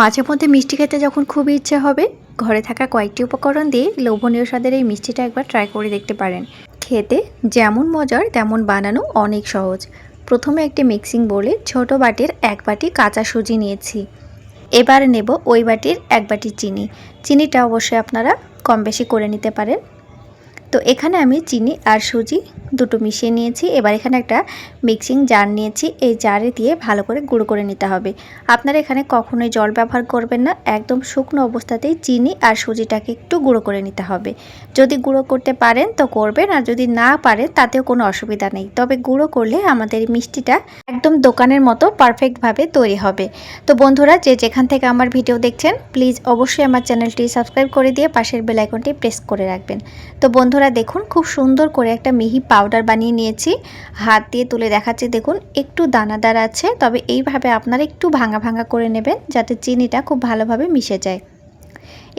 মাঝে মধ্যে মিষ্টি খেতে যখন খুবই ইচ্ছে হবে, ঘরে থাকা কয়েকটি উপকরণ দিয়ে লোভনীয় স্বাদের এই মিষ্টিটা একবার ট্রাই করে দেখতে পারেন। খেতে যেমন মজার তেমন বানানো অনেক সহজ। প্রথমে একটি মিক্সিং বোলে ছোট বাটির 1 বাটি কাঁচা সুজি নিয়েছি। এবার নেব ওই বাটির 1 বাটি চিনি। চিনিটা অবশ্যই আপনারা কম বেশি করে নিতে পারেন। তো এখানে আমি চিনি আর সুজি দুটো মিশিয়ে নিয়েছি। এবার এখানে একটা মিক্সিং জার নিয়েছি। এই জারে দিয়ে ভালো করে গুঁড়ো করে নিতে হবে। আপনারা এখানে কখনোই জল ব্যবহার করবেন না, একদম শুকনো অবস্থাতেই চিনি আর সুজিটাকে একটু গুঁড়ো করে নিতে হবে। যদি গুঁড়ো করতে পারেন তো করবেন, আর যদি না পারেন তাতেও কোনো অসুবিধা নেই। তবে গুঁড়ো করলে আমাদের মিষ্টিটা একদম দোকানের মতো পারফেক্টভাবে তৈরি হবে। তো বন্ধুরা, যে যেখান থেকে আমার ভিডিও দেখছেন প্লিজ অবশ্যই আমার চ্যানেলটি সাবস্ক্রাইব করে দিয়ে পাশের বেল আইকনটি প্রেস করে রাখবেন। তো বন্ধুরা দেখুন, খুব সুন্দর করে একটা মিহি পাউডার বানিয়ে নিয়েছি। হাত দিয়ে তুলে দেখাচ্ছি, দেখুন একটু দানাদার আছে, তবে এইভাবে আপনারা একটু ভাঙা ভাঙা করে নেবেন যাতে চিনিটা খুব ভালোভাবে মিশে যায়।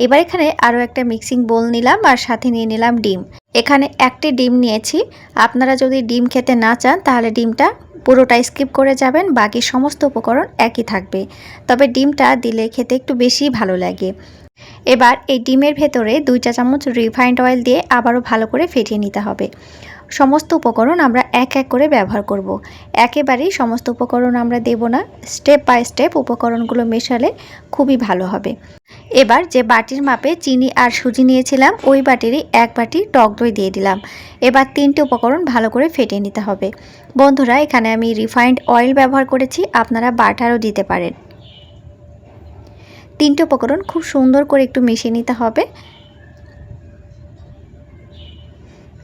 এবার এখানে আরও একটা মিক্সিং বোল নিলাম আর সাথে নিয়ে নিলাম ডিম। এখানে একটি ডিম নিয়েছি। আপনারা যদি ডিম খেতে না চান তাহলে ডিমটা পুরোটা স্কিপ করে যাবেন, বাকি সমস্ত উপকরণ একই থাকবে। তবে ডিমটা দিলে খেতে একটু বেশি ভালো লাগে। এবার এই ডিমের ভেতরে 2 চা চামচ রিফাইন্ড অয়েল দিয়ে আবারও ভালো করে ফেটিয়ে নিতে হবে। সমস্ত উপকরণ আমরা এক এক করে ব্যবহার করব। একেবারেই সমস্ত উপকরণ আমরা দেব না, স্টেপ বাই স্টেপ উপকরণগুলো মেশালে খুবই ভালো হবে। এবার যে বাটির মাপে চিনি আর সুজি নিয়েছিলাম ওই বাটিরই 1 বাটি টক দই দিয়ে দিলাম। এবার 3টে উপকরণ ভালো করে ফেটিয়ে নিতে হবে। বন্ধুরা, এখানে আমি রিফাইন্ড অয়েল ব্যবহার করেছি, আপনারা বাটারও দিতে পারেন। 3টে উপকরণ খুব সুন্দর করে একটু মিশিয়ে নিতে হবে।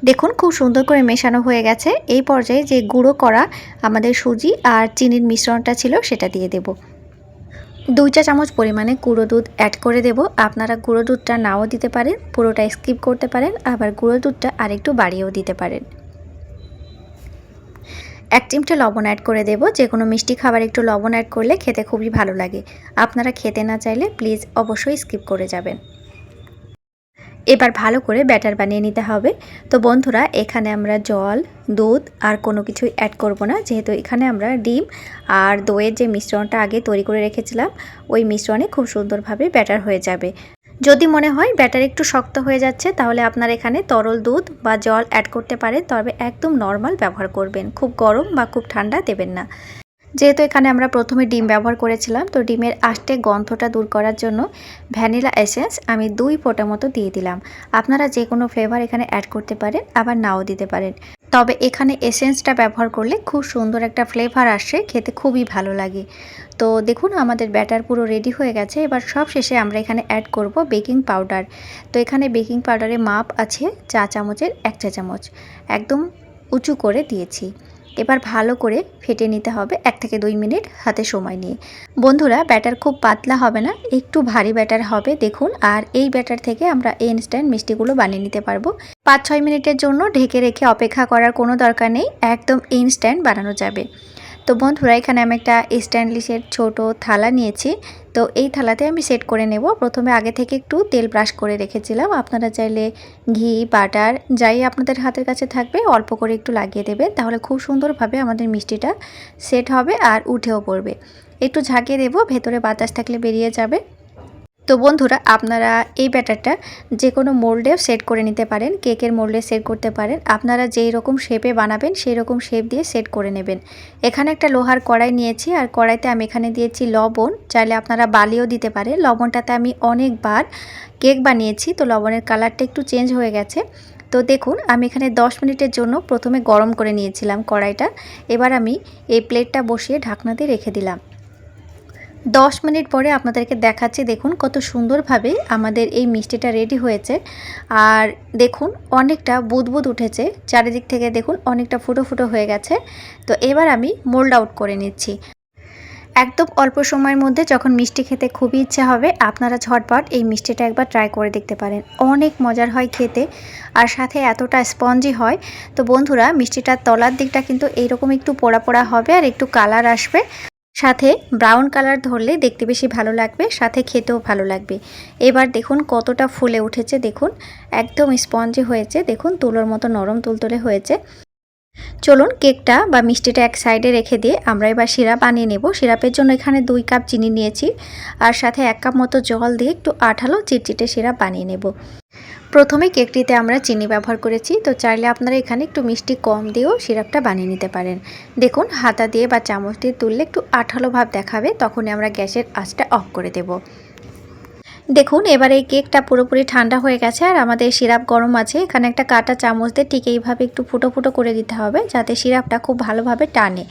দেখুন খুব সুন্দর করে মেশানো হয়ে গেছে। এই পর্যায়ে যে গুঁড়ো করা আমাদের সুজি আর চিনির মিশ্রণটা ছিল সেটা দিয়ে দেব। 2 চা চামচ পরিমাণে গুঁড়ো দুধ অ্যাড করে দেব। আপনারা গুঁড়ো দুধটা নাও দিতে পারেন, পুরোটা স্কিপ করতে পারেন, আবার গুঁড়ো দুধটা আরেকটু বাড়িয়েও দিতে পারেন। 1 চিমটে লবণ অ্যাড করে দেব। যে কোনো মিষ্টি খাবার একটু লবণ অ্যাড করলে খেতে খুবই ভালো লাগে। আপনারা খেতে না চাইলে প্লিজ অবশ্যই স্কিপ করে যাবেন। এবার ভালো করে ব্যাটার বানিয়ে নিতে হবে। তো বন্ধুরা, এখানে আমরা জল, দুধ আর কোনো কিছুই অ্যাড করব না, যেহেতু এখানে আমরা ডিম আর দইয়ের যে মিশ্রণটা আগে তৈরি করে রেখেছিলাম ওই মিশ্রণে খুব সুন্দরভাবে ব্যাটার হয়ে যাবে। যদি মনে হয় ব্যাটার একটু শক্ত হয়ে যাচ্ছে তাহলে আপনারা এখানে তরল দুধ বা জল অ্যাড করতে পারেন, তবে একদম নর্মাল ব্যবহার করবেন, খুব গরম বা খুব ঠান্ডা দেবেন না। যেহেতু এখানে আমরা প্রথমে ডিম ব্যবহার করেছিলাম, তো ডিমের আষ্টে গন্ধটা দূর করার জন্য ভ্যানিলা এসেন্স আমি 2 ফোঁটা মতো দিয়ে দিলাম। আপনারা যে কোনো ফ্লেভার এখানে অ্যাড করতে পারেন, আবার নাও দিতে পারেন। তবে এখানে এসেন্সটা ব্যবহার করলে খুব সুন্দর একটা ফ্লেভার আসে, খেতে খুবই ভালো লাগে। তো দেখুন আমাদের ব্যাটার পুরো রেডি হয়ে গেছে। এবার সব শেষে আমরা এখানে অ্যাড করব বেকিং পাউডার। তো এখানে বেকিং পাউডারের মাপ আছে চা চামচের 1 চা চামচ, একদম উঁচু করে দিয়েছি। এবার ভালো করে ফেটে নিতে হবে 1 থেকে 2 মিনিট হাতে সময় নিয়ে। বন্ধুরা, ব্যাটার খুব পাতলা হবে না, একটু ভারী ব্যাটার হবে দেখুন। আর এই ব্যাটার থেকে আমরা ইনস্ট্যান্ট মিষ্টিগুলো বানিয়ে নিতে পারবো। 5-6 মিনিটের জন্য ঢেকে রেখে অপেক্ষা করার কোনো দরকার নেই, একদম ইনস্ট্যান্ট বানানো যাবে। তো বন্ধুরা, এখানে আমি একটা স্টেনলেসের ছোট থালা নিয়েছি। তো এই থালাতে আমি সেট করে নেব। প্রথমে আগে থেকে একটু তেল ব্রাশ করে রেখেছিলাম। আপনারা চাইলে ঘি, বাটার যাই আপনাদের হাতের কাছে থাকবে অল্প করে একটু লাগিয়ে দেবেন, তাহলে খুব সুন্দরভাবে আমাদের মিষ্টিটা সেট হবে আর উঠেও পড়বে। একটু ঝাঁকিয়ে দেব, ভেতরে বাতাস থাকলে বেরিয়ে যাবে। তো বন্ধুরা, আপনারা এই ব্যাটারটা যে কোনো মোল্ডে সেট করে নিতে পারেন, কেকের মোল্ডে সেট করতে পারেন। আপনারা যেই রকম শেপে বানাবেন সেই রকম শেপ দিয়ে সেট করে নেবেন। এখানে একটা লোহার কড়াই নিয়েছি, আর কড়াইতে আমি এখানে দিয়েছি লবণ, চাইলে আপনারা বালিও দিতে পারেন। লবণটাতে আমি অনেকবার কেক বানিয়েছি, তো লবণের কালারটা একটু চেঞ্জ হয়ে গেছে। তো দেখুন আমি এখানে 10 মিনিটের জন্য প্রথমে গরম করে নিয়েছিলাম কড়াইটা। এবার আমি এই প্লেটটা বসিয়ে ঢাকনা দিয়ে রেখে দিলাম। 10 মিনিট পরে আপনাদেরকে দেখাচ্ছি, দেখুন কত সুন্দরভাবে আমাদের এই মিষ্টিটা রেডি হয়েছে। আর দেখুন অনেকটা বুদবুদ উঠেছে, চারিদিক থেকে দেখুন অনেকটা ফুটো ফুটো হয়ে গেছে। তো এবার আমি মোল্ড আউট করে নিচ্ছি। একদম অল্প সময়ের মধ্যে যখন মিষ্টি খেতে খুবই ইচ্ছে হবে, আপনারা ঝটপট এই মিষ্টিটা একবার ট্রাই করে দেখতে পারেন। অনেক মজার হয় খেতে, আর সাথে এতটা স্পঞ্জি হয়। তো বন্ধুরা, মিষ্টিটার তলার দিকটা কিন্তু এইরকম একটু পোড়া পোড়া হবে আর একটু কালার আসবে, সাথে ব্রাউন কালার ধরলে দেখতে বেশি ভালো লাগবে, সাথে খেতেও ভালো লাগবে। এবার দেখুন কতটা ফুলে উঠেছে, দেখুন একদম স্পঞ্জি হয়েছে, দেখুন তুলোর মতো নরম তুলতুলে হয়েছে। চলুন কেকটা বা মিষ্টিটা এক সাইডে রেখে দিয়ে আমরা এবার সিরাপ বানিয়ে নেব। সিরাপের জন্য এখানে 2 কাপ চিনি নিয়েছি আর সাথে 1 কাপ মতো জল দিয়ে একটু আঠালো চিটচিটে সিরাপ বানিয়ে নেব। প্রথমে কেকটিতে আমরা চিনি ব্যবহার করেছি, তো চাইলে আপনারা এখানে একটু মিষ্টি কম দিয়েও সিরাপটা বানিয়ে নিতে পারেন। দেখুন হাতা দিয়ে বা চামচ দিয়ে তুললে একটু আঠালো ভাব দেখাবে, তখনই আমরা গ্যাসের আঁচটা অফ করে দেব। দেখুন এবার এই কেকটা পুরোপুরি ঠান্ডা হয়ে গেছে আর আমাদের সিরাপ গরম আছে। এখানে একটা কাঁটা চামচ দিয়ে ঠিক এইভাবে একটু ফুটো ফুটো করে দিতে হবে, যাতে সিরাপটা খুব ভালোভাবে টানে।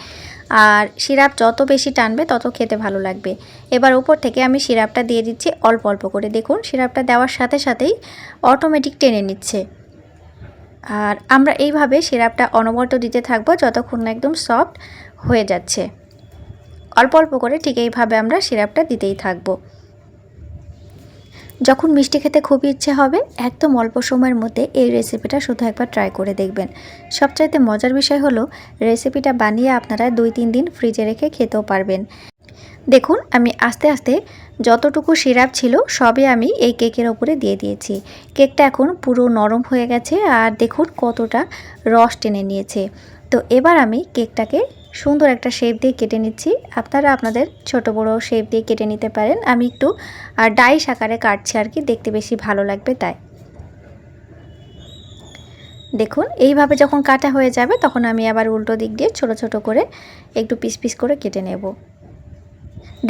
আর সিরাপ যত বেশি টানবে তত খেতে ভালো লাগবে। এবার উপর থেকে আমি সিরাপটা দিয়ে দিচ্ছি অল্প অল্প করে। দেখুন সিরাপটা দেওয়ার সাথে সাথেই অটোমেটিক টেনে নিচ্ছে। আর আমরা এইভাবে সিরাপটা অনবরত দিতে থাকবো যতক্ষণ না একদম সফট হয়ে যাচ্ছে। অল্প অল্প করে ঠিক এইভাবে আমরা সিরাপটা দিতেই থাকবো। যখন মিষ্টি খেতে খুবই ইচ্ছে হবে, একদম অল্প সময়ের মধ্যে এই রেসিপিটা শুধু একবার ট্রাই করে দেখবেন। সবচাইতে মজার বিষয় হলো রেসিপিটা বানিয়ে আপনারা 2-3 দিন ফ্রিজে রেখে খেতেও পারবেন। দেখুন আমি আস্তে আস্তে যতটুকু সিরাপ ছিল সবই আমি এই কেকের ওপরে দিয়ে দিয়েছি। কেকটা এখন পুরো নরম হয়ে গেছে আর দেখুন কতটা রস টেনে নিয়েছে। তো এবার আমি কেকটাকে সুন্দর একটা শেপ দিয়ে কেটে নিচ্ছি। আপনারা আপনাদের ছোট বড় শেপ দিয়ে কেটে নিতে পারেন। আমি একটু ডাইস আকারে কাটছি আর কি, দেখতে বেশি ভালো লাগবে তাই। দেখুন এইভাবে যখন কাটা হয়ে যাবে তখন আমি আবার উল্টো দিক দিয়ে ছোট ছোট করে একটু পিস পিস করে কেটে নেব।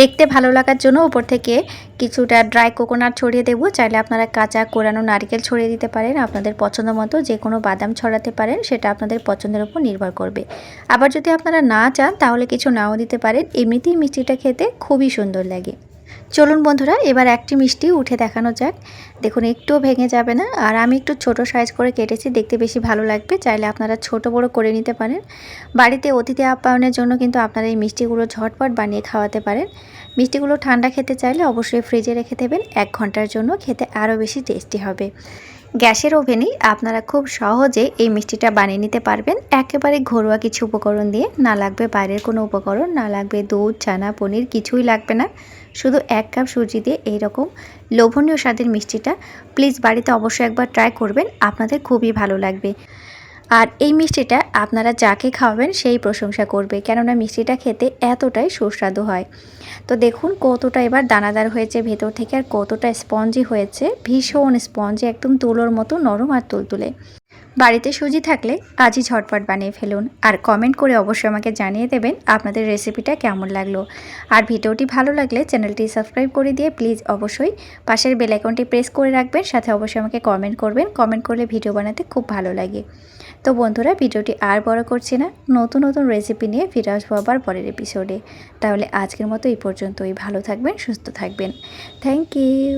দেখতে ভালো লাগার জন্য উপর থেকে কিছুটা ড্রাই কোকোনাট ছড়িয়ে দেবো। চাইলে আপনারা কাঁচা কোরানো নারকেল ছড়িয়ে দিতে পারেন। আপনাদের পছন্দ মতো যে কোনো বাদাম ছড়াতে পারেন, সেটা আপনাদের পছন্দের উপর নির্ভর করবে। আবার যদি আপনারা না চান তাহলে কিছু নাও দিতে পারেন। এমনিতেই মিষ্টিটা খেতে খুবই সুন্দর লাগে। চলুন বন্ধুরা এবার একটি মিষ্টি উঠে দেখানো যাক। দেখুন একটুও ভেঙে যাবে না। আর আমি একটু ছোট সাইজ করে কেটেছি, দেখতে বেশি ভালো লাগবে। চাইলে আপনারা ছোট বড় করে নিতে পারেন। বাড়িতে অতিথি আপ্যায়নের জন্য কিন্তু আপনারা এই মিষ্টিগুলো ঝটপট বানিয়ে খাওয়াতে পারেন। মিষ্টিগুলো ঠান্ডা খেতে চাইলে অবশ্যই ফ্রিজে রেখে দেবেন, 1 ঘন্টার জন্য খেতে আরও বেশি টেস্টি হবে। গ্যাসের ওভেনেই আপনারা খুব সহজে এই মিষ্টিটা বানিয়ে নিতে পারবেন, একেবারে ঘরোয়া কিছু উপকরণ দিয়ে। না লাগবে বাইরের কোনো উপকরণ, না লাগবে দুধ, ছানা, পনির, কিছুই লাগবে না। শুধু 1 কাপ সুজি দিয়ে এইরকম লোভনীয় স্বাদের মিষ্টিটা প্লিজ বাড়িতে অবশ্যই একবার ট্রাই করবেন, আপনাদের খুবই ভালো লাগবে। আর এই মিষ্টিটা আপনারা যাকে খাওয়াবেন সেই প্রশংসা করবে, কেননা মিষ্টিটা খেতে এতটাই সুস্বাদু হয়। তো দেখুন কতটা এবার দানাদার হয়েছে ভেতর থেকে, আর কতটা স্পঞ্জি হয়েছে, ভীষণ স্পঞ্জি, একদম তুলোর মতো নরম আর তুলতুলে। বাড়িতে সুজি থাকলে আজই ঝটপট বানিয়ে ফেলুন। আর কমেন্ট করে অবশ্যই আমাকে জানিয়ে দেবেন আপনাদের রেসিপিটা কেমন লাগলো। আর ভিডিওটি ভালো লাগলে চ্যানেলটি সাবস্ক্রাইব করে দিয়ে প্লিজ অবশ্যই পাশের বেল আইকনটি প্রেস করে রাখবেন। সাথে অবশ্যই আমাকে কমেন্ট করবেন, কমেন্ট করলে ভিডিও বানাতে খুব ভালো লাগে। তো বন্ধুরা ভিডিওটি আর বড় করছি না, নতুন নতুন রেসিপি নিয়ে ফিরে আসবো আবার পরের এপিসোডে। তাহলে আজকের মতো এই পর্যন্তই। ভালো থাকবেন, সুস্থ থাকবেন। Thank you.